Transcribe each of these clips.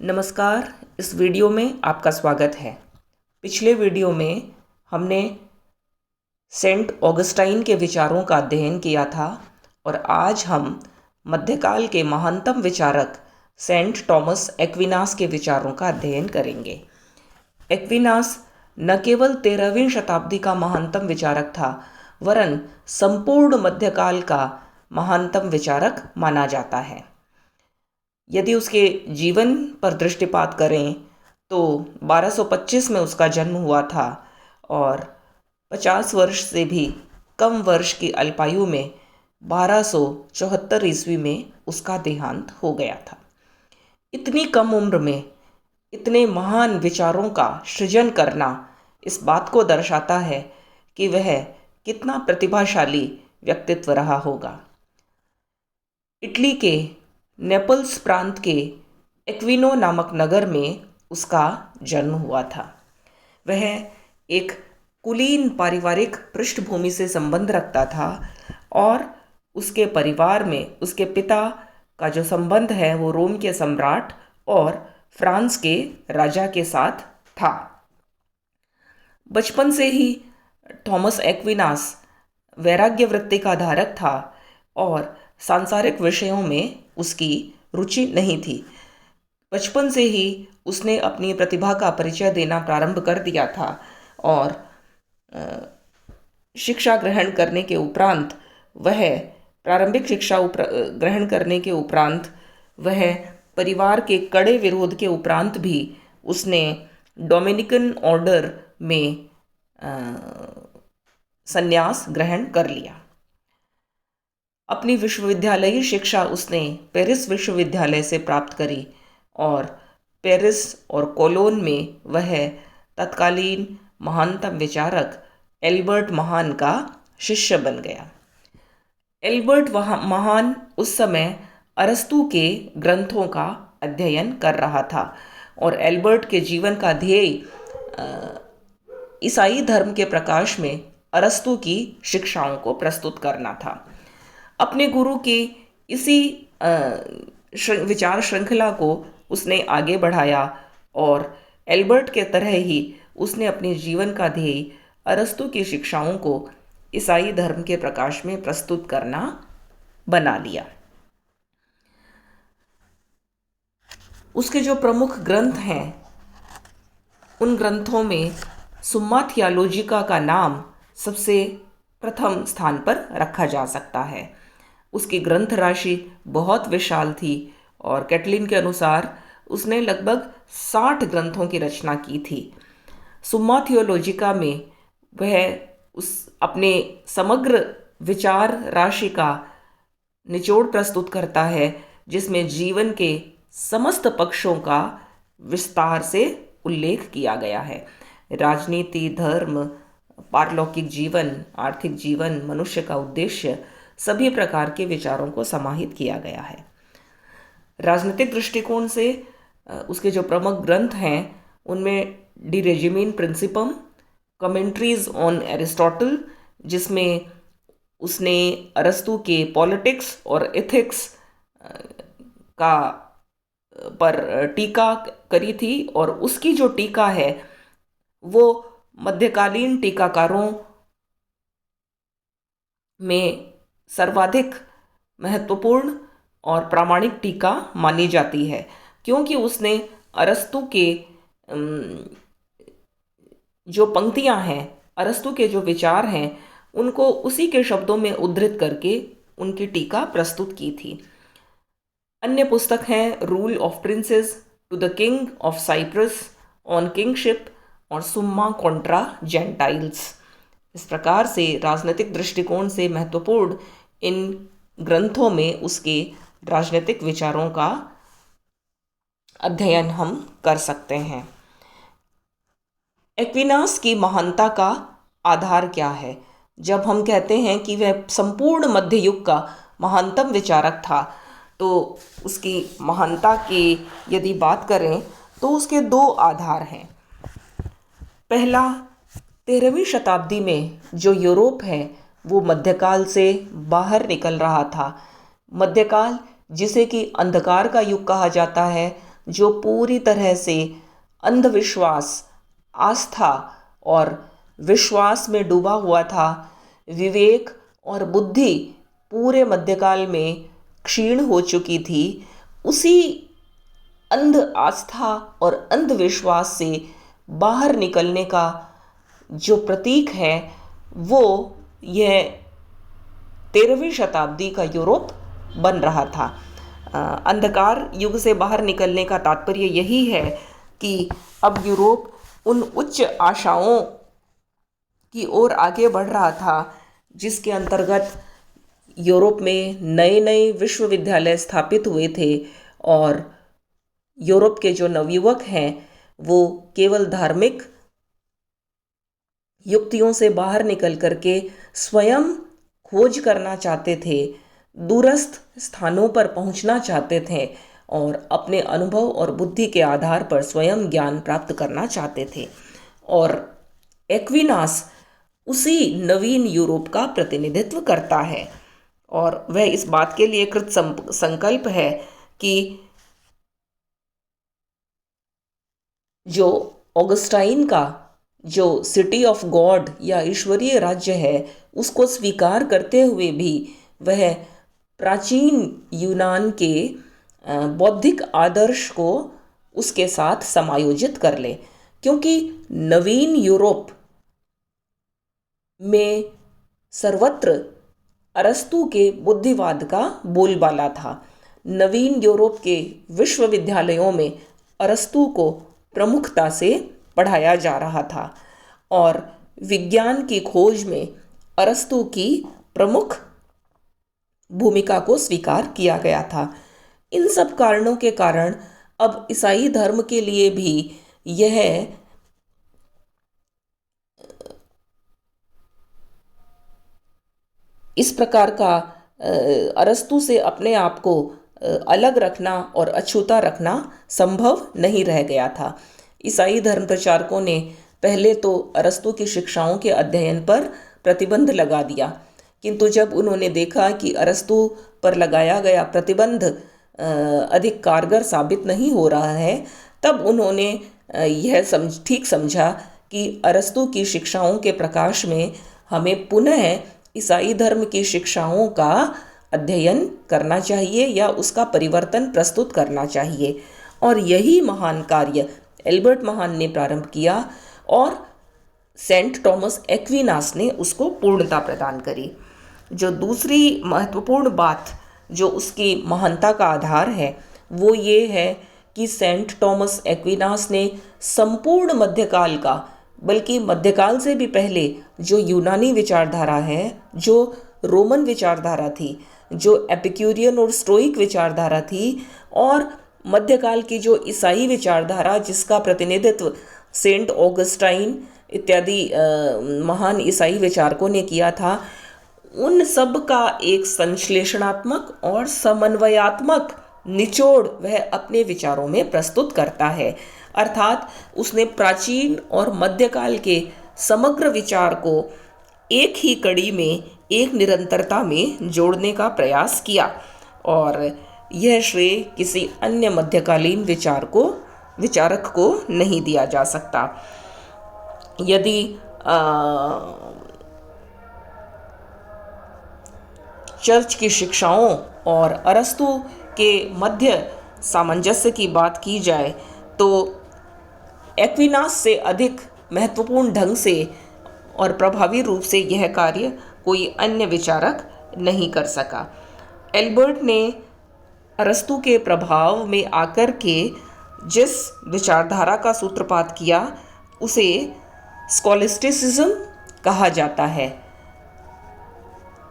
नमस्कार। इस वीडियो में आपका स्वागत है। पिछले वीडियो में हमने सेंट ऑगस्टाइन के विचारों का अध्ययन किया था और आज हम मध्यकाल के महानतम विचारक सेंट थॉमस एक्विनास के विचारों का अध्ययन करेंगे। एक्विनास न केवल 13वीं शताब्दी का महानतम विचारक था, वरन संपूर्ण मध्यकाल का महानतम विचारक माना जाता है। यदि उसके जीवन पर दृष्टिपात करें तो 1225 में उसका जन्म हुआ था और 50 वर्ष से भी कम वर्ष की अल्पायु में 1274 ईस्वी में उसका देहांत हो गया था। इतनी कम उम्र में इतने महान विचारों का सृजन करना इस बात को दर्शाता है कि वह कितना प्रतिभाशाली व्यक्तित्व रहा होगा। इटली के नेपल्स प्रांत के एक्विनो नामक नगर में उसका जन्म हुआ था। वह एक कुलीन पारिवारिक पृष्ठभूमि से संबंध रखता था और उसके परिवार में उसके पिता का जो संबंध है वो रोम के सम्राट और फ्रांस के राजा के साथ था। बचपन से ही थॉमस एक्विनास वैराग्य वृत्ति का धारक था और सांसारिक विषयों में उसकी रुचि नहीं थी। बचपन से ही उसने अपनी प्रतिभा का परिचय देना प्रारंभ कर दिया था और शिक्षा ग्रहण करने के उपरांत वह प्रारंभिक शिक्षा ग्रहण करने के उपरांत वह परिवार के कड़े विरोध के उपरांत भी उसने डोमिनिकन ऑर्डर में संन्यास ग्रहण कर लिया। अपनी विश्वविद्यालयी शिक्षा उसने पेरिस विश्वविद्यालय से प्राप्त करी और पेरिस और कोलोन में वह तत्कालीन महानतम विचारक एल्बर्ट महान का शिष्य बन गया। एल्बर्ट महान उस समय अरस्तु के ग्रंथों का अध्ययन कर रहा था और एल्बर्ट के जीवन का ध्येय ईसाई धर्म के प्रकाश में अरस्तु की शिक्षाओं को प्रस्तुत करना था। अपने गुरु की इसी विचार श्रृंखला को उसने आगे बढ़ाया और एल्बर्ट के तरह ही उसने अपने जीवन का ध्येय अरस्तु की शिक्षाओं को ईसाई धर्म के प्रकाश में प्रस्तुत करना बना लिया। उसके जो प्रमुख ग्रंथ हैं उन ग्रंथों में सुम्मा थियोलॉजिका का नाम सबसे प्रथम स्थान पर रखा जा सकता है। उसकी ग्रंथ राशि बहुत विशाल थी और कैटलिन के अनुसार उसने लगभग 60 ग्रंथों की रचना की थी। सुम्मा थियोलॉजिका में वह उस अपने समग्र विचार राशि का निचोड़ प्रस्तुत करता है, जिसमें जीवन के समस्त पक्षों का विस्तार से उल्लेख किया गया है। राजनीति, धर्म, पारलौकिक जीवन, आर्थिक जीवन, मनुष्य का उद्देश्य, सभी प्रकार के विचारों को समाहित किया गया है। राजनीतिक दृष्टिकोण से उसके जो प्रमुख ग्रंथ हैं उनमें De Regimine Principum, commentaries on Aristotle, जिसमें उसने अरस्तु के पॉलिटिक्स और एथिक्स का पर टीका करी थी और उसकी जो टीका है वो मध्यकालीन टीकाकारों में सर्वाधिक महत्वपूर्ण और प्रामाणिक टीका मानी जाती है, क्योंकि उसने अरस्तु के जो पंक्तियां हैं, अरस्तु के जो विचार हैं, उनको उसी के शब्दों में उद्धृत करके उनकी टीका प्रस्तुत की थी। अन्य पुस्तक हैं rule of princes, to the king of Cyprus, on kingship और सुम्मा कॉन्ट्रा जेंटाइल्स। इस प्रकार से राजनीतिक दृष्टिकोण से महत्वपूर्ण इन ग्रंथों में उसके राजनीतिक विचारों का अध्ययन हम कर सकते हैं। एक्विनास की महानता का आधार क्या है? जब हम कहते हैं कि वह संपूर्ण मध्य युग का महानतम विचारक था, तो उसकी महानता की यदि बात करें तो उसके दो आधार हैं। पहला, 13वीं शताब्दी में जो यूरोप है वो मध्यकाल से बाहर निकल रहा था। मध्यकाल जिसे कि अंधकार का युग कहा जाता है, जो पूरी तरह से अंधविश्वास, आस्था और विश्वास में डूबा हुआ था, विवेक और बुद्धि पूरे मध्यकाल में क्षीण हो चुकी थी, उसी अंध आस्था और अंधविश्वास से बाहर निकलने का जो प्रतीक है वो यह 13वीं शताब्दी का यूरोप बन रहा था। अंधकार युग से बाहर निकलने का तात्पर्य यही है कि अब यूरोप उन उच्च आशाओं की ओर आगे बढ़ रहा था जिसके अंतर्गत यूरोप में नए नए विश्वविद्यालय स्थापित हुए थे और यूरोप के जो नवयुवक हैं वो केवल धार्मिक युक्तियों से बाहर निकल करके स्वयं खोज करना चाहते थे, दूरस्थ स्थानों पर पहुंचना चाहते थे और अपने अनुभव और बुद्धि के आधार पर स्वयं ज्ञान प्राप्त करना चाहते थे। और एक्विनास उसी नवीन यूरोप का प्रतिनिधित्व करता है और वह इस बात के लिए कृत संकल्प है कि जो ऑगस्टाइन का जो सिटी ऑफ गॉड या ईश्वरीय राज्य है उसको स्वीकार करते हुए भी वह प्राचीन यूनान के बौद्धिक आदर्श को उसके साथ समायोजित कर ले, क्योंकि नवीन यूरोप में सर्वत्र अरस्तु के बुद्धिवाद का बोलबाला था। नवीन यूरोप के विश्वविद्यालयों में अरस्तु को प्रमुखता से पढ़ाया जा रहा था और विज्ञान की खोज में अरस्तु की प्रमुख भूमिका को स्वीकार किया गया था। इन सब कारणों के कारण अब ईसाई धर्म के लिए भी यह इस प्रकार का अरस्तु से अपने आप को अलग रखना और अछूता रखना संभव नहीं रह गया था। ईसाई धर्म प्रचारकों ने पहले तो अरस्तु की शिक्षाओं के अध्ययन पर प्रतिबंध लगा दिया, किंतु जब उन्होंने देखा कि अरस्तु पर लगाया गया प्रतिबंध अधिक कारगर साबित नहीं हो रहा है, तब उन्होंने यह ठीक समझा कि अरस्तु की शिक्षाओं के प्रकाश में हमें पुनः ईसाई धर्म की शिक्षाओं का अध्ययन करना चाहिए या उसका परिवर्तन प्रस्तुत करना चाहिए। और यही महान कार्य एल्बर्ट महान ने प्रारंभ किया और सेंट थॉमस एक्विनास ने उसको पूर्णता प्रदान करी। जो दूसरी महत्वपूर्ण बात जो उसकी महानता का आधार है वो ये है कि सेंट थॉमस एक्विनास ने संपूर्ण मध्यकाल का, बल्कि मध्यकाल से भी पहले जो यूनानी विचारधारा है, जो रोमन विचारधारा थी, जो एपिक्यूरियन और स्टोइक विचारधारा थी, और मध्यकाल की जो ईसाई विचारधारा जिसका प्रतिनिधित्व सेंट ऑगस्टाइन इत्यादि महान ईसाई विचारकों ने किया था, उन सब का एक संश्लेषणात्मक और समन्वयात्मक निचोड़ वह अपने विचारों में प्रस्तुत करता है। अर्थात उसने प्राचीन और मध्यकाल के समग्र विचार को एक ही कड़ी में, एक निरंतरता में जोड़ने का प्रयास किया और यह श्रेय किसी अन्य मध्यकालीन विचारक को नहीं दिया जा सकता। यदि चर्च की शिक्षाओं और अरस्तु के मध्य सामंजस्य की बात की जाए तो एक्विनास से अधिक महत्वपूर्ण ढंग से और प्रभावी रूप से यह कार्य कोई अन्य विचारक नहीं कर सका। एल्बर्ट ने अरस्तु के प्रभाव में आकर के जिस विचारधारा का सूत्रपात किया उसे स्कॉलिस्टिसिज्म कहा जाता है।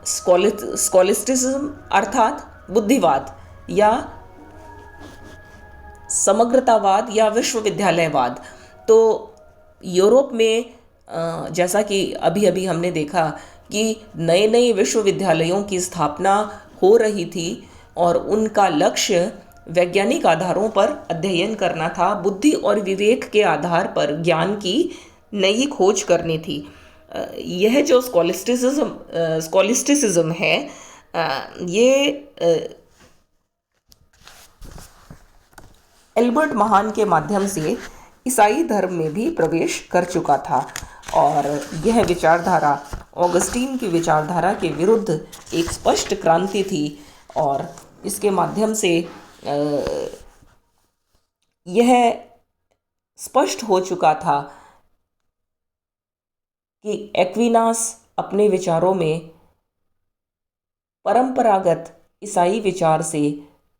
स्कॉलिस्टिसिज्म अर्थात बुद्धिवाद या समग्रतावाद या विश्वविद्यालयवाद। तो यूरोप में जैसा कि अभी अभी हमने देखा कि नए नए विश्वविद्यालयों की स्थापना हो रही थी और उनका लक्ष्य वैज्ञानिक आधारों पर अध्ययन करना था, बुद्धि और विवेक के आधार पर ज्ञान की नई खोज करनी थी। यह जो स्कॉलिस्टिसिज्म है ये एल्बर्ट महान के माध्यम से ईसाई धर्म में भी प्रवेश कर चुका था और यह विचारधारा ऑगस्टीन की विचारधारा के विरुद्ध एक स्पष्ट क्रांति थी और इसके माध्यम से यह स्पष्ट हो चुका था कि एक्विनास अपने विचारों में परंपरागत ईसाई विचार से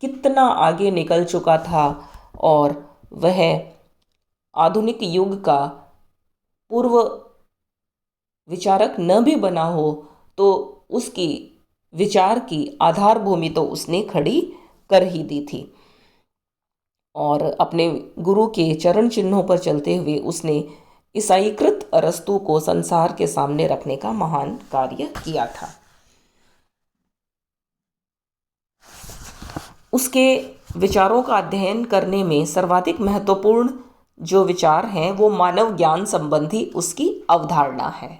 कितना आगे निकल चुका था और वह आधुनिक युग का पूर्व विचारक न भी बना हो तो उसकी विचार की आधार भूमि तो उसने खड़ी कर ही दी थी और अपने गुरु के चरण चिन्हों पर चलते हुए उसने ईसाईकृत अरस्तु को संसार के सामने रखने का महान कार्य किया था। उसके विचारों का अध्ययन करने में सर्वाधिक महत्वपूर्ण जो विचार हैं वो मानव ज्ञान संबंधी उसकी अवधारणा है।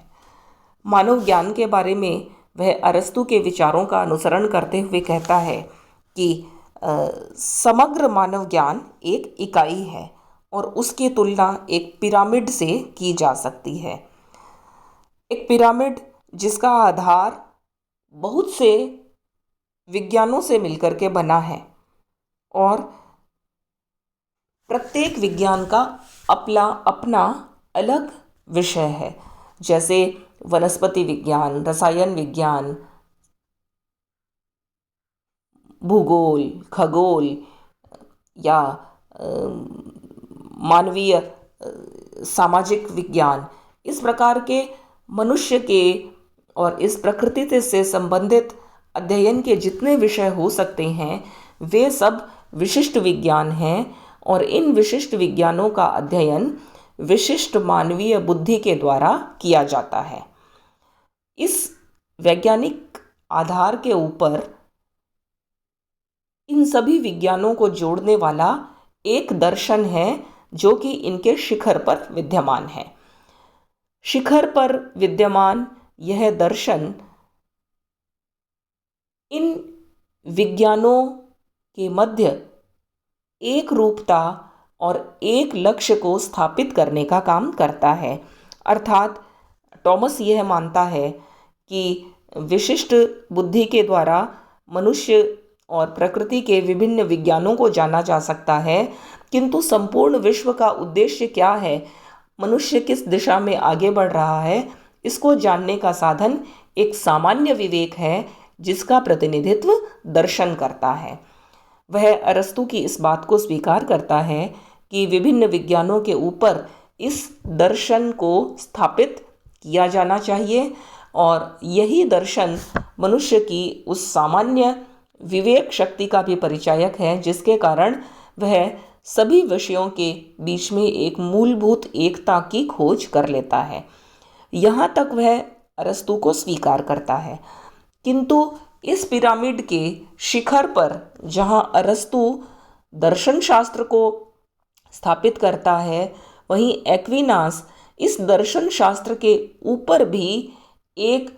मानव ज्ञान के बारे में वह अरस्तु के विचारों का अनुसरण करते हुए कहता है कि समग्र मानव ज्ञान एक इकाई है और उसकी तुलना एक पिरामिड से की जा सकती है। एक पिरामिड जिसका आधार बहुत से विज्ञानों से मिलकर के बना है और प्रत्येक विज्ञान का अपना अपना अलग विषय है, जैसे वनस्पति विज्ञान, रसायन विज्ञान, भूगोल, खगोल या मानवीय सामाजिक विज्ञान। इस प्रकार के मनुष्य के और इस प्रकृति से संबंधित अध्ययन के जितने विषय हो सकते हैं वे सब विशिष्ट विज्ञान हैं और इन विशिष्ट विज्ञानों का अध्ययन विशिष्ट मानवीय बुद्धि के द्वारा किया जाता है। इस वैज्ञानिक आधार के ऊपर इन सभी विज्ञानों को जोड़ने वाला एक दर्शन है जो कि इनके शिखर पर विद्यमान है। शिखर पर विद्यमान यह दर्शन इन विज्ञानों के मध्य एक रूपता और एक लक्ष्य को स्थापित करने का काम करता है। अर्थात टॉमस यह मानता है कि विशिष्ट बुद्धि के द्वारा मनुष्य और प्रकृति के विभिन्न विज्ञानों को जाना जा सकता है, किंतु संपूर्ण विश्व का उद्देश्य क्या है, मनुष्य किस दिशा में आगे बढ़ रहा है, इसको जानने का साधन एक सामान्य विवेक है जिसका प्रतिनिधित्व दर्शन करता है। वह अरस्तु की इस बात को स्वीकार करता है कि विभिन्न विज्ञानों के ऊपर इस दर्शन को स्थापित किया जाना चाहिए और यही दर्शन मनुष्य की उस सामान्य विवेक शक्ति का भी परिचायक है जिसके कारण वह सभी विषयों के बीच में एक मूलभूत एकता की खोज कर लेता है। यहाँ तक वह अरस्तु को स्वीकार करता है, किंतु इस पिरामिड के शिखर पर जहाँ अरस्तु दर्शन शास्त्र को स्थापित करता है, वहीं एक्विनास इस दर्शन शास्त्र के ऊपर भी एक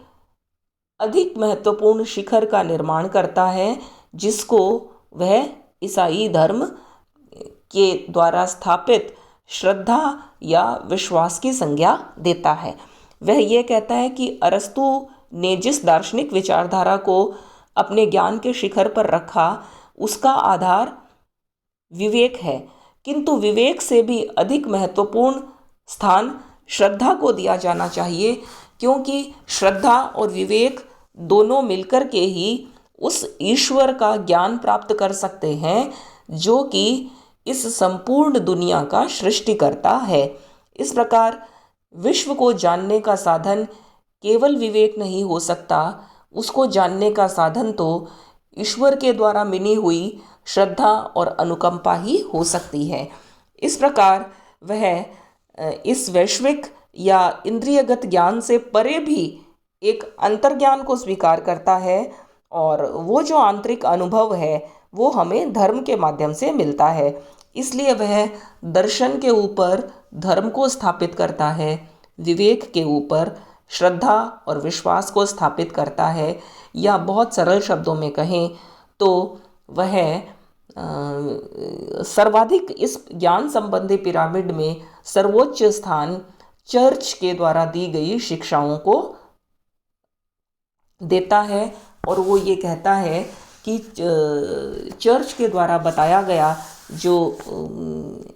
अधिक महत्वपूर्ण शिखर का निर्माण करता है जिसको वह ईसाई धर्म के द्वारा स्थापित श्रद्धा या विश्वास की संज्ञा देता है। वह यह कहता है कि अरस्तु ने जिस दार्शनिक विचारधारा को अपने ज्ञान के शिखर पर रखा उसका आधार विवेक है, किंतु विवेक से भी अधिक महत्वपूर्ण स्थान श्रद्धा को दिया जाना चाहिए, क्योंकि श्रद्धा और विवेक दोनों मिलकर के ही उस ईश्वर का ज्ञान प्राप्त कर सकते हैं जो कि इस संपूर्ण दुनिया का सृष्टिकर्ता है। इस प्रकार विश्व को जानने का साधन केवल विवेक नहीं हो सकता, उसको जानने का साधन तो ईश्वर के द्वारा मिली हुई श्रद्धा और अनुकंपा ही हो सकती है। इस प्रकार वह इस वैश्विक या इंद्रियगत ज्ञान से परे भी एक अंतर्ज्ञान को स्वीकार करता है और वो जो आंतरिक अनुभव है वो हमें धर्म के माध्यम से मिलता है। इसलिए वह दर्शन के ऊपर धर्म को स्थापित करता है, विवेक के ऊपर श्रद्धा और विश्वास को स्थापित करता है, या बहुत सरल शब्दों में कहें तो वह सर्वाधिक इस ज्ञान संबंधी पिरामिड में सर्वोच्च स्थान चर्च के द्वारा दी गई शिक्षाओं को देता है। और वो ये कहता है कि चर्च के द्वारा बताया गया जो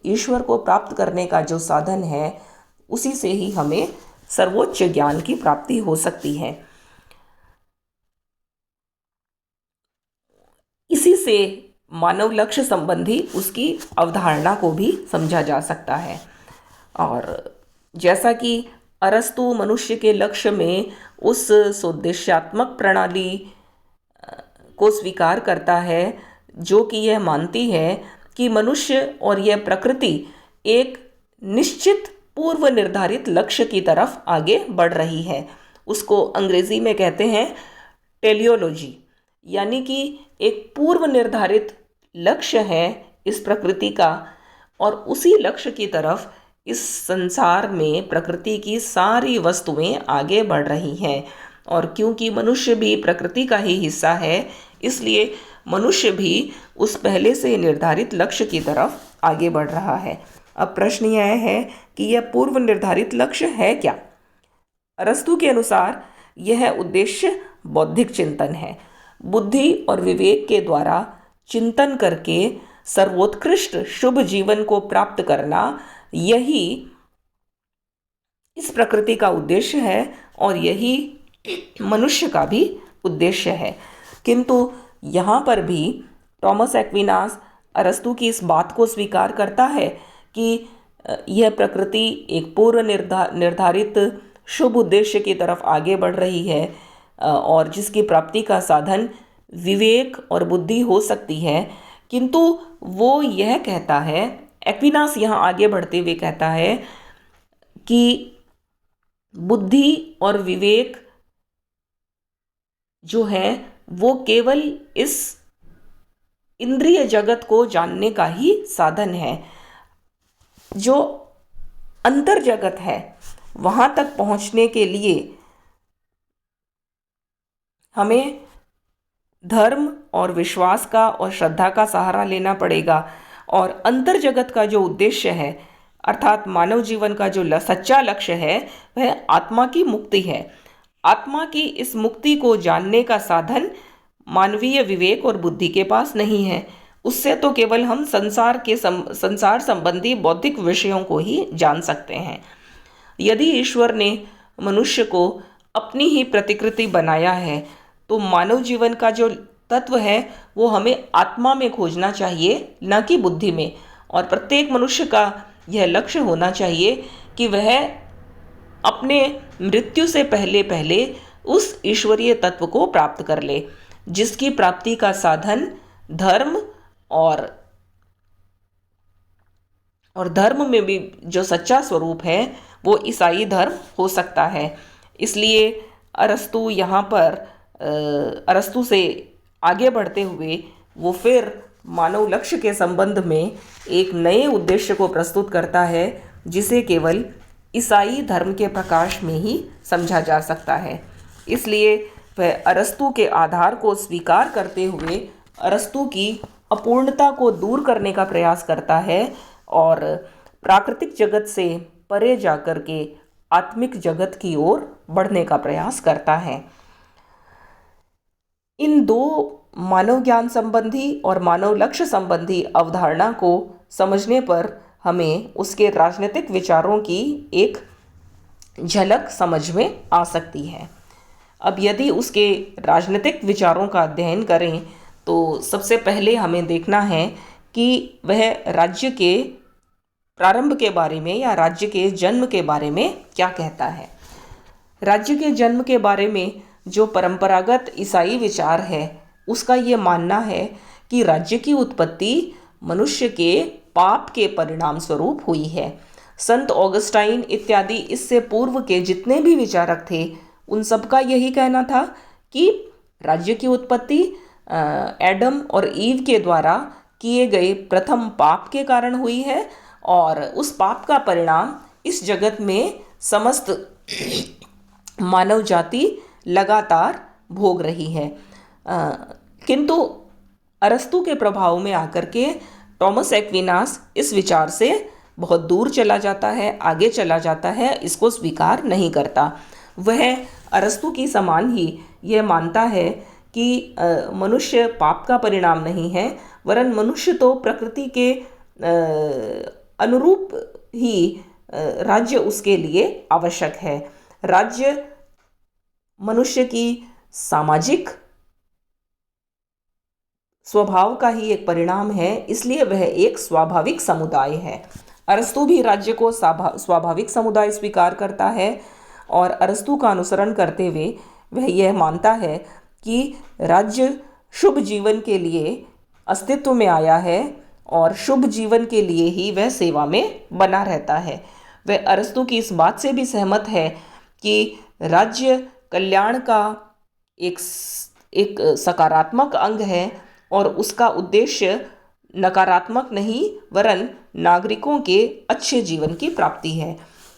ईश्वर को प्राप्त करने का जो साधन है, उसी से ही हमें सर्वोच्च ज्ञान की प्राप्ति हो सकती है। इसी से मानव लक्ष्य संबंधी उसकी अवधारणा को भी समझा जा सकता है। और जैसा कि अरस्तु मनुष्य के लक्ष्य में उस सोद्देश्यात्मक प्रणाली को स्वीकार करता है जो कि यह मानती है कि मनुष्य और यह प्रकृति एक निश्चित पूर्व निर्धारित लक्ष्य की तरफ आगे बढ़ रही है। उसको अंग्रेजी में कहते हैं टेलियोलॉजी, यानी कि एक पूर्व निर्धारित लक्ष्य है इस प्रकृति का, और उसी लक्ष्य की तरफ इस संसार में प्रकृति की सारी वस्तुएं आगे बढ़ रही हैं। और क्योंकि मनुष्य भी प्रकृति का ही हिस्सा है, इसलिए मनुष्य भी उस पहले से निर्धारित लक्ष्य की तरफ आगे बढ़ रहा है। अब प्रश्न यह है कि यह पूर्व निर्धारित लक्ष्य है क्या? अरस्तु के अनुसार यह उद्देश्य बौद्धिक चिंतन है। बुद्धि और विवेक के द्वारा चिंतन करके सर्वोत्कृष्ट शुभ जीवन को प्राप्त करना, यही इस प्रकृति का उद्देश्य है और यही मनुष्य का भी उद्देश्य है। किंतु यहाँ पर भी टॉमस एक्विनास अरस्तु की इस बात को स्वीकार करता है कि यह प्रकृति एक पूर्व निर्धारित शुभ उद्देश्य की तरफ आगे बढ़ रही है, और जिसकी प्राप्ति का साधन विवेक और बुद्धि हो सकती है। किंतु वो यह कहता है, एक्विनास यहाँ आगे बढ़ते हुए कहता है कि बुद्धि और विवेक जो है वो केवल इस इंद्रिय जगत को जानने का ही साधन है। जो अंतर जगत है वहाँ तक पहुँचने के लिए हमें धर्म और विश्वास का और श्रद्धा का सहारा लेना पड़ेगा। और अंतर जगत का जो उद्देश्य है, अर्थात मानव जीवन का जो सच्चा लक्ष्य है, वह आत्मा की मुक्ति है। आत्मा की इस मुक्ति को जानने का साधन मानवीय विवेक और बुद्धि के पास नहीं है। उससे तो केवल हम संसार संबंधी बौद्धिक विषयों को ही जान सकते हैं। यदि ईश्वर ने मनुष्य को अपनी ही प्रतिकृति बनाया है, तो मानव जीवन का जो तत्व है वो हमें आत्मा में खोजना चाहिए, न कि बुद्धि में। और प्रत्येक मनुष्य का यह लक्ष्य होना चाहिए कि वह अपने मृत्यु से पहले पहले उस ईश्वरीय तत्व को प्राप्त कर ले, जिसकी प्राप्ति का साधन धर्म और धर्म में भी जो सच्चा स्वरूप है वो ईसाई धर्म हो सकता है। इसलिए अरस्तु यहाँ पर अरस्तु से आगे बढ़ते हुए वो फिर मानव लक्ष्य के संबंध में एक नए उद्देश्य को प्रस्तुत करता है, जिसे केवल ईसाई धर्म के प्रकाश में ही समझा जा सकता है। इसलिए वह अरस्तु के आधार को स्वीकार करते हुए अरस्तु की अपूर्णता को दूर करने का प्रयास करता है और प्राकृतिक जगत से परे जाकर के आत्मिक जगत की ओर बढ़ने का प्रयास करता है। इन दो मानव ज्ञान संबंधी और मानव लक्ष्य संबंधी अवधारणा को समझने पर हमें उसके राजनीतिक विचारों की एक झलक समझ में आ सकती है। अब यदि उसके राजनीतिक विचारों का अध्ययन करें तो सबसे पहले हमें देखना है कि वह राज्य के प्रारंभ के बारे में या राज्य के जन्म के बारे में क्या कहता है। राज्य के जन्म के बारे में जो परंपरागत ईसाई विचार है, उसका ये मानना है कि राज्य की उत्पत्ति मनुष्य के पाप के परिणाम स्वरूप हुई है। संत ऑगस्टाइन इत्यादि इससे पूर्व के जितने भी विचारक थे, उन सबका यही कहना था कि राज्य की उत्पत्ति एडम और ईव के द्वारा किए गए प्रथम पाप के कारण हुई है, और उस पाप का परिणाम इस जगत में समस्त मानव जाति लगातार भोग रही है। किंतु अरस्तू के प्रभाव में आकर के टॉमस एक्विनास इस विचार से बहुत दूर चला जाता है, आगे चला जाता है, इसको स्वीकार नहीं करता। वह अरस्तू की समान ही यह मानता है कि मनुष्य पाप का परिणाम नहीं है, वरन मनुष्य तो प्रकृति के अनुरूप ही राज्य उसके लिए आवश्यक है। राज्य मनुष्य की सामाजिक स्वभाव का ही एक परिणाम है, इसलिए वह एक स्वाभाविक समुदाय है। अरस्तू भी राज्य को स्वाभाविक समुदाय स्वीकार करता है और अरस्तू का अनुसरण करते हुए वह यह मानता है कि राज्य शुभ जीवन के लिए अस्तित्व में आया है और शुभ जीवन के लिए ही वह सेवा में बना रहता है। वह अरस्तू की इस बात से भी सहमत है कि राज्य कल्याण का एक सकारात्मक अंग है और उसका उद्देश्य नकारात्मक नहीं वरन नागरिकों के अच्छे जीवन की प्राप्ति है।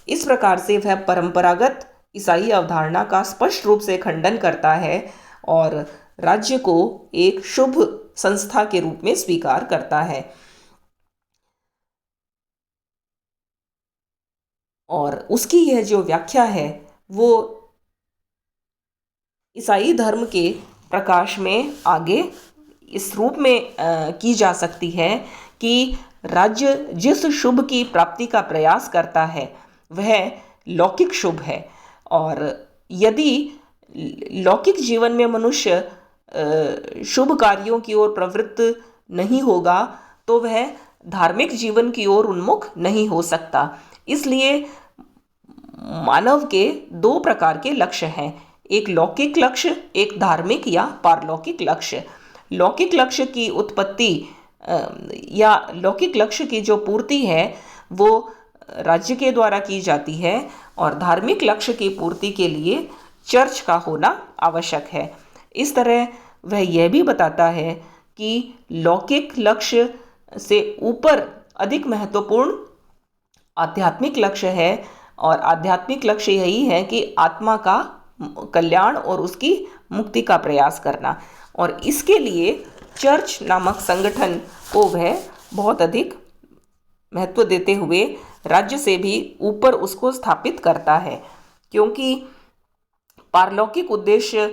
इस प्रकार से वह परंपरागत ईसाई अवधारणा का स्पष्ट रूप से खंडन करता है और राज्य को एक शुभ संस्था के रूप में स्वीकार करता है। और उसकी यह जो व्याख्या है वो ईसाई धर्म के प्रकाश में आगे इस रूप में की जा सकती है कि राज्य जिस शुभ की प्राप्ति का प्रयास करता है वह लौकिक शुभ है, और यदि लौकिक जीवन में मनुष्य शुभ कार्यों की ओर प्रवृत्त नहीं होगा तो वह धार्मिक जीवन की ओर उन्मुख नहीं हो सकता। इसलिए मानव के दो प्रकार के लक्ष्य हैं, एक लौकिक लक्ष्य, एक धार्मिक या पारलौकिक लक्ष्य। लौकिक लक्ष्य की उत्पत्ति या लौकिक लक्ष्य की जो पूर्ति है वो राज्य के द्वारा की जाती है और धार्मिक लक्ष्य की पूर्ति के लिए चर्च का होना आवश्यक है। इस तरह वह यह भी बताता है कि लौकिक लक्ष्य से ऊपर अधिक महत्वपूर्ण आध्यात्मिक लक्ष्य है और आध्यात्मिक लक्ष्य यही है कि आत्मा का कल्याण और उसकी मुक्ति का प्रयास करना, और इसके लिए चर्च नामक संगठन को वह बहुत अधिक महत्व देते हुए राज्य से भी ऊपर उसको स्थापित करता है, क्योंकि पारलौकिक उद्देश्य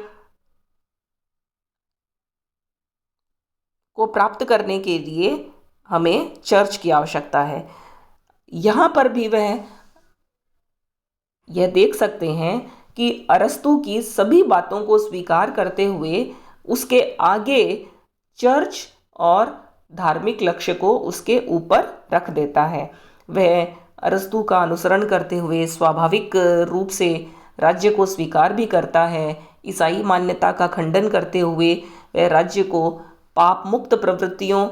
को प्राप्त करने के लिए हमें चर्च की आवश्यकता है। यहाँ पर भी वह यह देख सकते हैं कि अरस्तू की सभी बातों को स्वीकार करते हुए उसके आगे चर्च और धार्मिक लक्ष्य को उसके ऊपर रख देता है। वह अरस्तू का अनुसरण करते हुए स्वाभाविक रूप से राज्य को स्वीकार भी करता है। ईसाई मान्यता का खंडन करते हुए वह राज्य को पाप मुक्त प्रवृत्तियों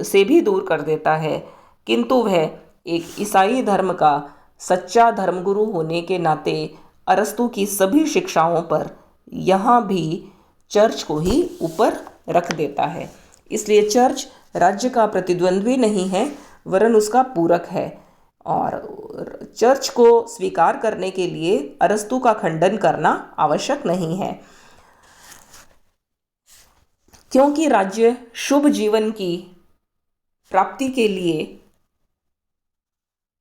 से भी दूर कर देता है, किंतु वह एक ईसाई धर्म का सच्चा धर्मगुरु होने के नाते अरस्तू की सभी शिक्षाओं पर यहाँ भी चर्च को ही ऊपर रख देता है। इसलिए चर्च राज्य का प्रतिद्वंद्वी नहीं है वरन उसका पूरक है, और चर्च को स्वीकार करने के लिए अरस्तू का खंडन करना आवश्यक नहीं है, क्योंकि राज्य शुभ जीवन की प्राप्ति के लिए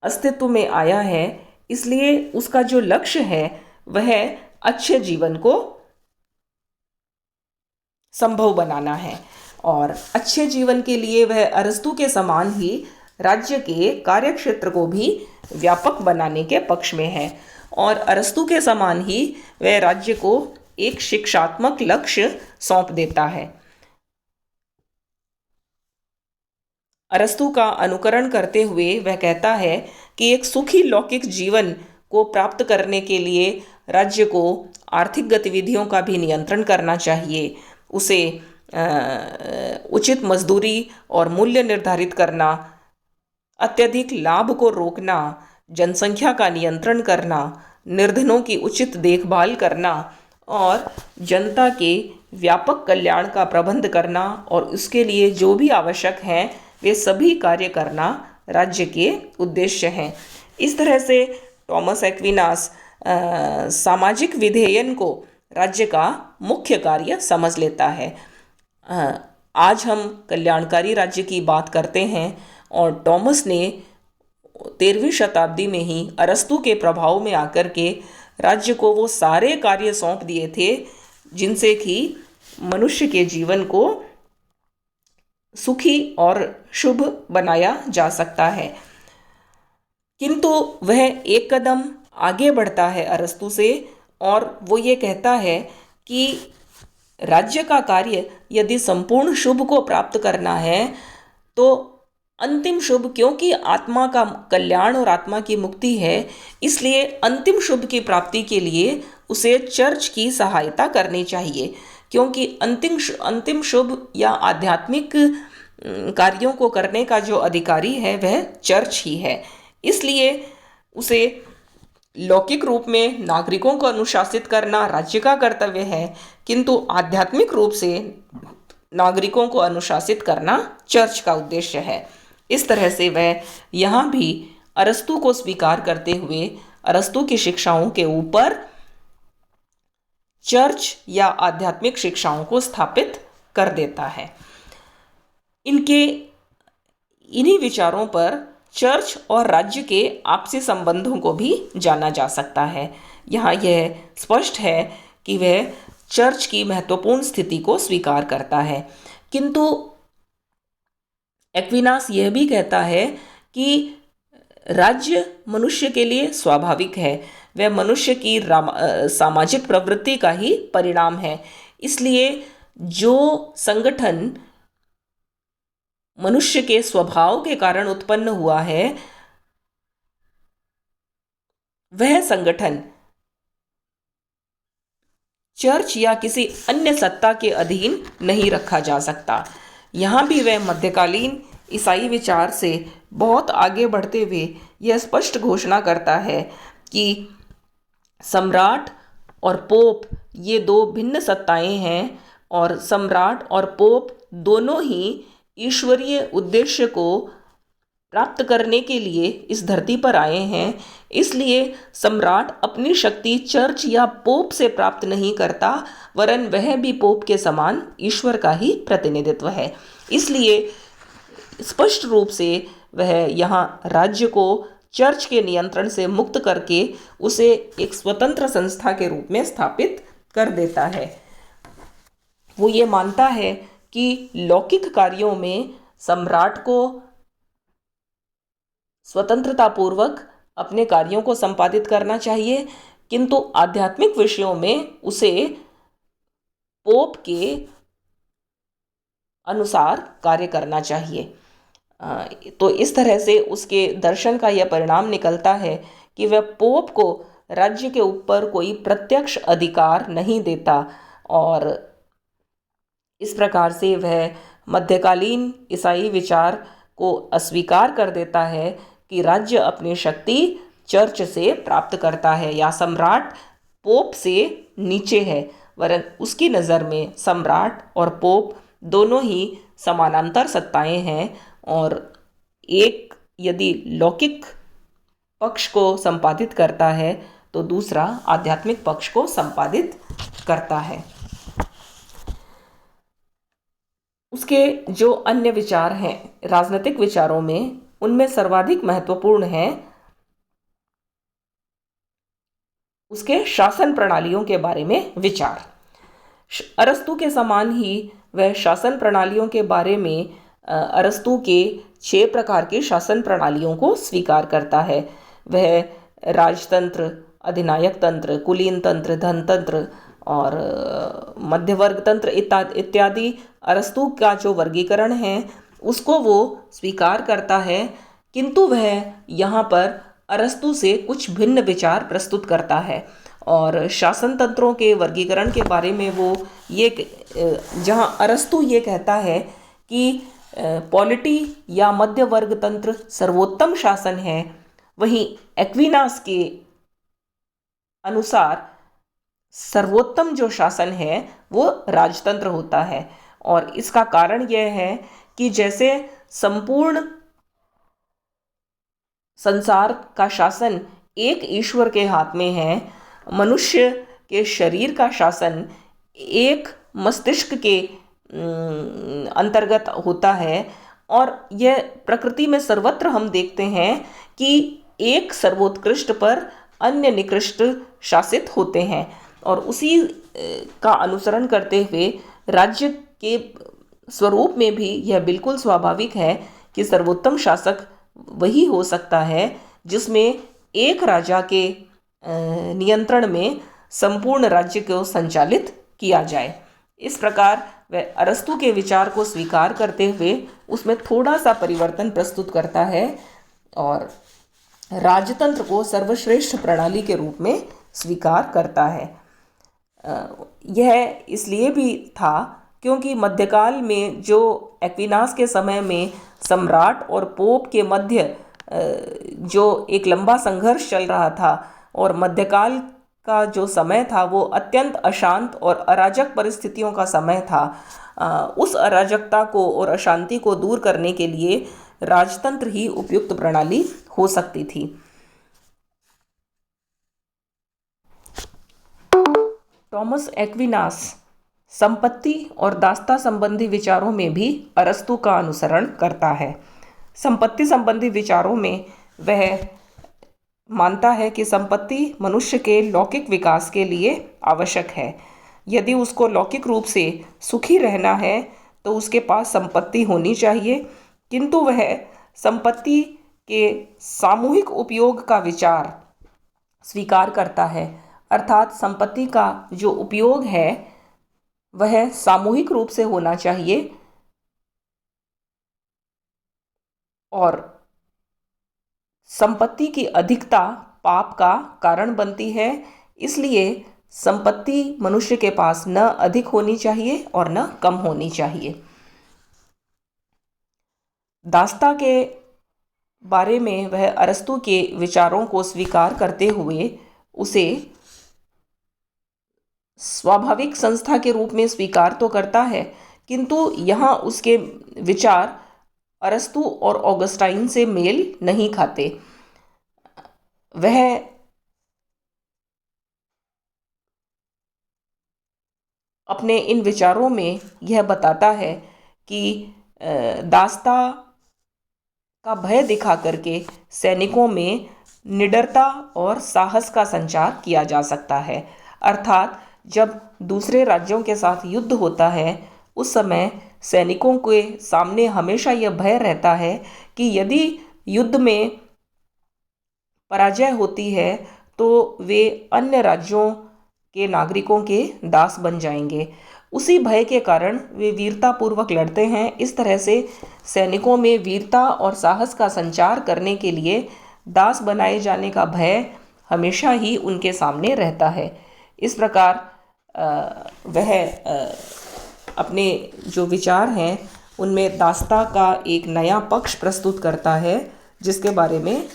अस्तित्व में आया है। इसलिए उसका जो लक्ष्य है वह अच्छे जीवन को संभव बनाना है, और अच्छे जीवन के लिए वह अरस्तू के समान ही राज्य के कार्यक्षेत्र को भी व्यापक बनाने के पक्ष में है, और अरस्तू के समान ही वह राज्य को एक शिक्षात्मक लक्ष्य सौंप देता है। अरस्तू का अनुकरण करते हुए वह कहता है कि एक सुखी लौकिक जीवन को प्राप्त करने के लिए राज्य को आर्थिक गतिविधियों का भी नियंत्रण करना चाहिए, उसे उचित मजदूरी और मूल्य निर्धारित करना, अत्यधिक लाभ को रोकना, जनसंख्या का नियंत्रण करना, निर्धनों की उचित देखभाल करना और जनता के व्यापक कल्याण का प्रबंध करना, और उसके लिए जो भी आवश्यक हैं वे सभी कार्य करना राज्य के उद्देश्य हैं। इस तरह से टॉमस एक्विनास सामाजिक विधेयन को राज्य का मुख्य कार्य समझ लेता है। आज हम कल्याणकारी राज्य की बात करते हैं और टॉमस ने 13वीं शताब्दी में ही अरस्तु के प्रभाव में आकर के राज्य को वो सारे कार्य सौंप दिए थे जिनसे कि मनुष्य के जीवन को सुखी और शुभ बनाया जा सकता है। किंतु वह एक कदम आगे बढ़ता है अरस्तु से और वो ये कहता है कि राज्य का कार्य यदि संपूर्ण शुभ को प्राप्त करना है तो अंतिम शुभ, क्योंकि आत्मा का कल्याण और आत्मा की मुक्ति है, इसलिए अंतिम शुभ की प्राप्ति के लिए उसे चर्च की सहायता करनी चाहिए, क्योंकि अंतिम शुभ या आध्यात्मिक कार्यों को करने का जो अधिकारी है वह चर्च ही है। इसलिए उसे लौकिक रूप में नागरिकों को अनुशासित करना राज्य का कर्तव्य है, किंतु आध्यात्मिक रूप से नागरिकों को अनुशासित करना चर्च का उद्देश्य है। इस तरह से वह यहाँ भी अरस्तु को स्वीकार करते हुए अरस्तु की शिक्षाओं के ऊपर चर्च या आध्यात्मिक शिक्षाओं को स्थापित कर देता है। इन्हीं विचारों पर चर्च और राज्य के आपसी संबंधों को भी जाना जा सकता है। यहाँ यह स्पष्ट है कि वह चर्च की महत्वपूर्ण स्थिति को स्वीकार करता है, किंतु एक्विनास यह भी कहता है कि राज्य मनुष्य के लिए स्वाभाविक है, वह मनुष्य की सामाजिक प्रवृत्ति का ही परिणाम है। इसलिए जो संगठन मनुष्य के स्वभाव के कारण उत्पन्न हुआ है वह संगठन चर्च या किसी अन्य सत्ता के अधीन नहीं रखा जा सकता। यहाँ भी वह मध्यकालीन ईसाई विचार से बहुत आगे बढ़ते हुए यह स्पष्ट घोषणा करता है कि सम्राट और पोप ये दो भिन्न सत्ताएं हैं और सम्राट और पोप दोनों ही ईश्वरीय उद्देश्य को प्राप्त करने के लिए इस धरती पर आए हैं। इसलिए सम्राट अपनी शक्ति चर्च या पोप से प्राप्त नहीं करता, वरन वह भी पोप के समान ईश्वर का ही प्रतिनिधित्व है। इसलिए स्पष्ट रूप से वह यहाँ राज्य को चर्च के नियंत्रण से मुक्त करके उसे एक स्वतंत्र संस्था के रूप में स्थापित कर देता है। वो ये मानता है कि लौकिक कार्यों में सम्राट को स्वतंत्रता पूर्वक अपने कार्यों को संपादित करना चाहिए, किंतु आध्यात्मिक विषयों में उसे पोप के अनुसार कार्य करना चाहिए। तो इस तरह से उसके दर्शन का यह परिणाम निकलता है कि वह पोप को राज्य के ऊपर कोई प्रत्यक्ष अधिकार नहीं देता और इस प्रकार से वह मध्यकालीन ईसाई विचार को अस्वीकार कर देता है कि राज्य अपनी शक्ति चर्च से प्राप्त करता है या सम्राट पोप से नीचे है, वरन उसकी नज़र में सम्राट और पोप दोनों ही समानांतर सत्ताएं हैं और एक यदि लौकिक पक्ष को संपादित करता है तो दूसरा आध्यात्मिक पक्ष को संपादित करता है। उसके जो अन्य विचार हैं राजनीतिक विचारों में, उनमें सर्वाधिक महत्वपूर्ण है उसके शासन प्रणालियों के बारे में विचार। अरस्तु के समान ही वह शासन प्रणालियों के बारे में अरस्तु के 6 प्रकार की शासन प्रणालियों को स्वीकार करता है। वह राजतंत्र, अधिनायक तंत्र, कुलीन तंत्र, धनतंत्र और मध्यवर्ग तंत्र इत्यादि अरस्तु का जो वर्गीकरण है उसको वो स्वीकार करता है, किंतु वह यहाँ पर अरस्तु से कुछ भिन्न विचार प्रस्तुत करता है और शासन तंत्रों के वर्गीकरण के बारे में वो ये जहाँ अरस्तु ये कहता है कि पॉलिटी या मध्य वर्ग तंत्र सर्वोत्तम शासन है, वहीं एक्विनास के अनुसार सर्वोत्तम जो शासन है वो राजतंत्र होता है। और इसका कारण यह है कि जैसे संपूर्ण संसार का शासन एक ईश्वर के हाथ में है, मनुष्य के शरीर का शासन एक मस्तिष्क के अंतर्गत होता है। और यह प्रकृति में सर्वत्र हम देखते हैं कि एक सर्वोत्कृष्ट पर अन्य निकृष्ट शासित होते हैं, और उसी का अनुसरण करते हुए राज्य के स्वरूप में भी यह बिल्कुल स्वाभाविक है कि सर्वोत्तम शासक वही हो सकता है जिसमें एक राजा के नियंत्रण में संपूर्ण राज्य को संचालित किया जाए। इस प्रकार वह अरस्तु के विचार को स्वीकार करते हुए उसमें थोड़ा सा परिवर्तन प्रस्तुत करता है और राजतंत्र को सर्वश्रेष्ठ प्रणाली के रूप में स्वीकार करता है। यह इसलिए भी था क्योंकि मध्यकाल में जो एक्विनास के समय में सम्राट और पोप के मध्य जो एक लंबा संघर्ष चल रहा था, और मध्यकाल का जो समय था वो अत्यंत अशांत और अराजक परिस्थितियों का समय था। उस अराजकता को और अशांति को दूर करने के लिए राजतंत्र ही उपयुक्त प्रणाली हो सकती थी। टॉमस एक्विनास संपत्ति और दास्ता संबंधी विचारों में भी अरस्तु का अनुसरण करता है। संपत्ति संबंधी विचारों में वह मानता है कि संपत्ति मनुष्य के लौकिक विकास के लिए आवश्यक है। यदि उसको लौकिक रूप से सुखी रहना है तो उसके पास संपत्ति होनी चाहिए, किंतु वह संपत्ति के सामूहिक उपयोग का विचार स्वीकार करता है। अर्थात संपत्ति का जो उपयोग है वह सामूहिक रूप से होना चाहिए और संपत्ति की अधिकता पाप का कारण बनती है। इसलिए संपत्ति मनुष्य के पास न अधिक होनी चाहिए और न कम होनी चाहिए। दास्ता के बारे में वह अरस्तु के विचारों को स्वीकार करते हुए उसे स्वाभाविक संस्था के रूप में स्वीकार तो करता है, किंतु यहाँ उसके विचार अरस्तु और ऑगस्टाइन से मेल नहीं खाते। वह अपने इन विचारों में यह बताता है कि दास्ता का भय दिखा करके सैनिकों में निडरता और साहस का संचार किया जा सकता है। अर्थात जब दूसरे राज्यों के साथ युद्ध होता है उस समय सैनिकों के सामने हमेशा यह भय रहता है कि यदि युद्ध में पराजय होती है तो वे अन्य राज्यों के नागरिकों के दास बन जाएंगे। उसी भय के कारण वे वीरतापूर्वक लड़ते हैं। इस तरह से सैनिकों में वीरता और साहस का संचार करने के लिए दास बनाए जाने का भय हमेशा ही उनके सामने रहता है। इस प्रकार वह अपने जो विचार हैं उनमें दास्ता का एक नया पक्ष प्रस्तुत करता है जिसके बारे में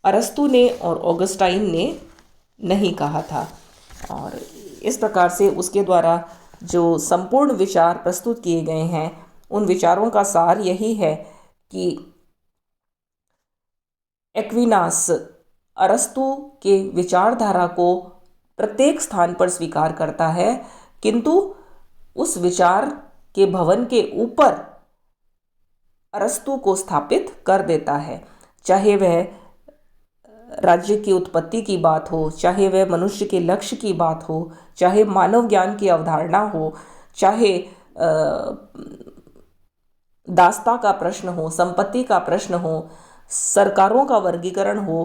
अरस्तु ने और ऑगस्टाइन ने नहीं कहा था। और इस प्रकार से उसके द्वारा जो संपूर्ण विचार प्रस्तुत किए गए हैं उन विचारों का सार यही है कि एक्विनास अरस्तु के विचारधारा को प्रत्येक स्थान पर स्वीकार करता है, किंतु उस विचार के भवन के ऊपर अरस्तु को स्थापित कर देता है। चाहे वह राज्य की उत्पत्ति की बात हो, चाहे वह मनुष्य के लक्ष्य की बात हो, चाहे मानव ज्ञान की अवधारणा हो, चाहे दास्ता का प्रश्न हो, संपत्ति का प्रश्न हो, सरकारों का वर्गीकरण हो,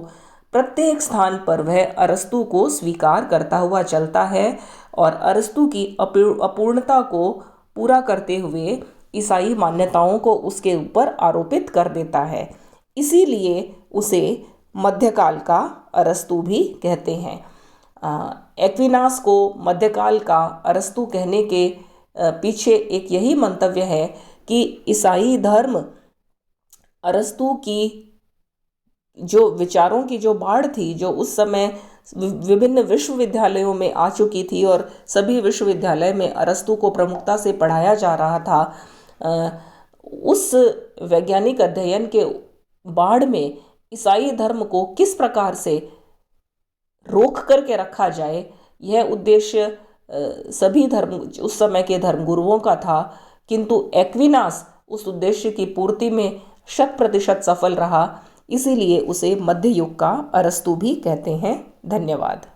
प्रत्येक स्थान पर वह अरस्तु को स्वीकार करता हुआ चलता है और अरस्तु की अपूर्णता को पूरा करते हुए ईसाई मान्यताओं को उसके ऊपर आरोपित कर देता है। इसीलिए उसे मध्यकाल का अरस्तु भी कहते हैं। एक्विनास को मध्यकाल का अरस्तु कहने के पीछे एक यही मंतव्य है कि ईसाई धर्म अरस्तु की जो विचारों की जो बाढ़ थी, जो उस समय विभिन्न विश्वविद्यालयों में आ चुकी थी और सभी विश्वविद्यालय में अरस्तु को प्रमुखता से पढ़ाया जा रहा था, उस वैज्ञानिक अध्ययन के बाढ़ में ईसाई धर्म को किस प्रकार से रोक करके रखा जाए, यह उद्देश्य सभी धर्म उस समय के धर्मगुरुओं का था, किंतु एक्विनास उस उद्देश्य की पूर्ति में 100% सफल रहा, इसीलिए उसे मध्य युग का अरस्तु भी कहते हैं। धन्यवाद।